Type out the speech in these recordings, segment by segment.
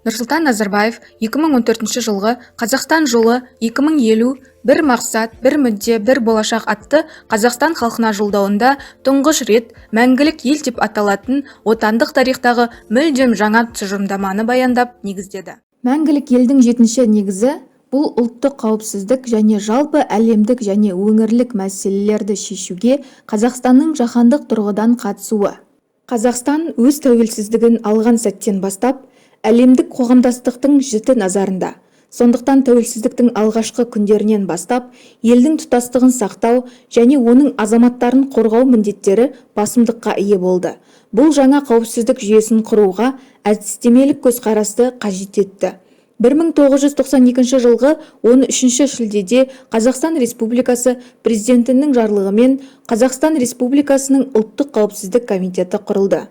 Нұрсұлтан Назарбаев 2014 жылғы Қазақстан жолы 2050 бір мақсат, бір мүдде, бір болашақ атты Қазақстан халқына жолдауында тұңғыш рет мәңгілік ел деп аталатын отандық тарихтағы мүлдем жаңа тұжырымдаманы баяндап негіздеді. Мәңгілік елдің жетінші негізі бұл ұлттық қауіпсіздік және жалпы әлемдік және өңірлік мәселелерді шешуге Қазақстанның жаһандық тұрғыдан қатысуы. Қазақстан өз тәуелсіздігін алған сәттен бастап әлемдік қоғамдастықтың жіті назарында. Сондықтан тәуелсіздіктің алғашқы күндерінен бастап елдің тұтастығын сақтау және оның азаматтарын қорғау міндеттері басымдыққа ие болды. Бұл жаңа қауіпсіздік жүйесін құруға әдістемелік көзқарасты қажет етті. 1992 жылғы 13 шілдеде Қазақстан Республикасы президентінің жарлығымен Қазақстан Республикасының ұлттық қауіпсіздік комитеті құрылды.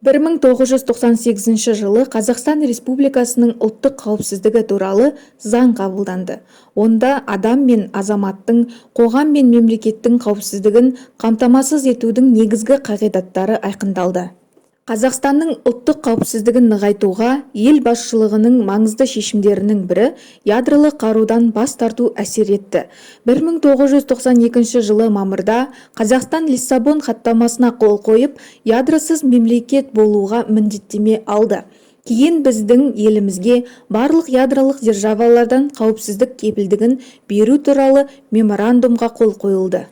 1998 жылы Қазақстан Республикасының ұлттық қауіпсіздігі туралы заң қабылданды. Онда адам мен азаматтың, қоғам мен мемлекеттің қауіпсіздігін қамтамасыз етудің негізгі қағидаттары айқындалды. Қазақстанның ұлттық қауіпсіздігін нығайтуға ел басшылығының маңызды шешімдерінің бірі ядролық қарудан бас тарту әсер етті. 1992 жылы мамырда Қазақстан Лиссабон хаттамасына қол қойып, ядросыз мемлекет болуға міндеттеме алды. Кейін біздің елімізге барлық ядролық державалардан қауіпсіздік кепілдігін беру туралы меморандумға қол қойылды.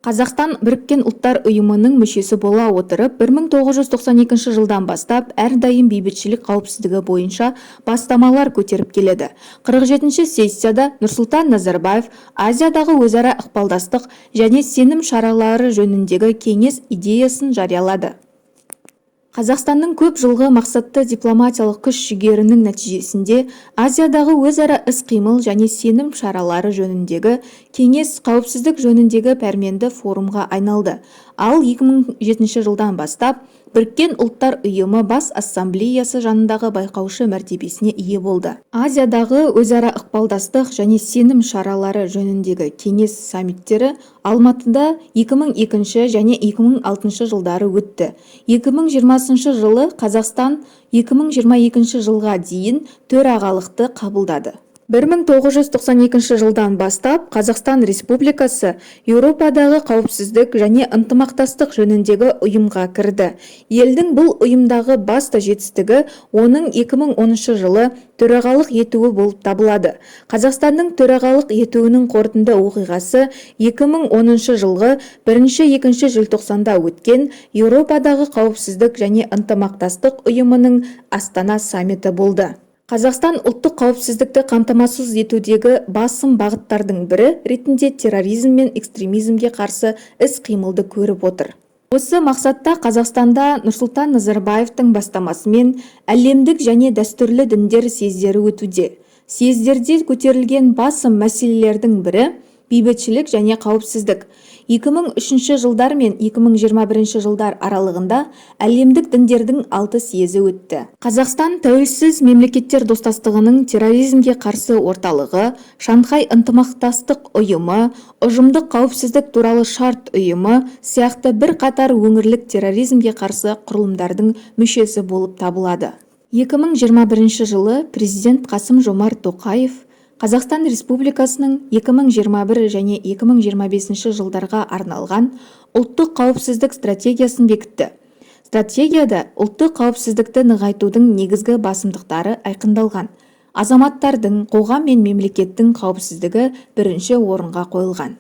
Қазақстан Біріккен ұлттар ұйымының мүшесі бола отырып, 1992 жылдан бастап әрдайым бейбітшілік қауіпсіздігі бойынша бастамалар көтеріп келеді. 47-ші сессияда Нұрсұлтан Назарбаев Азиядағы өзара ықпалдастық және сенім шаралары жөніндегі кеңес идеясын жариялады. Қазақстанның көп жылғы мақсатты дипломатиялық күш-жігерінің нәтижесінде Азиядағы өзара іс-қимыл және сенім шаралары жөніндегі кеңес қауіпсіздік жөніндегі пәрменді форумға айналды. Ал 2007 жылдан бастап Біріккен ұлттар ұйымы бас ассамблеясы жанындағы байқаушы мәртебесіне ие болды. Азиядағы өзара ықпалдастық және сенім шаралары жөніндегі кеңес саммиттері Алматыда 2002 және 2006 жылдары өтті. 2020 жылы Қазақстан 2022 жылға дейін төрағалықты қабылдады. 1992 жылдан бастап Қазақстан Республикасы Еуропадағы қауіпсіздік және ынтымақтастық жөніндегі ұйымға кірді. Елдің бұл ұйымдағы басты жетістігі оның 2010 жылы төрағалық етуі болып табылады. Қазақстанның төрағалық етуінің қорытынды оқиғасы 2010 жылғы 1-2 желтоқсанда өткен Еуропадағы қауіпсіздік және ынтымақтастық ұйымының Астана саммиті болды. Қазақстан ұлттық қауіпсіздікті қамтамасыз етудегі басым бағыттардың бірі ретінде терроризм мен экстремизмге қарсы іс-қимылды көріп отыр. Осы мақсатта Қазақстанда Нұрсұлтан Назарбаевтың бастамасымен әлемдік және дәстүрлі діндер съездері өтуде. Съездерде көтерілген басым мәселелердің бірі бейбітшілік және қауіпсіздік. 2003 жылдар мен 2021 жылдар аралығында әлемдік діндердің 6 съезі өтті. Қазақстан тәуелсіз мемлекеттер достастығының терроризмге қарсы орталығы, Шанхай ынтымақтастық ұйымы, ұжымдық қауіпсіздік туралы шарт ұйымы сияқты бір қатар өңірлік терроризмге қарсы құрылымдардың мүшесі болып табылады. 2021 жылы президент Қасым-Жомарт Тоқаев Қазақстан Республикасының 2021 және 2025 жылдарға арналған ұлттық қауіпсіздік стратегиясын бекітті. Стратегияда ұлттық қауіпсіздікті нығайтудың негізгі басымдықтары айқындалған. Азаматтардың, қоғам мен мемлекеттің қауіпсіздігі бірінші орынға қойылған.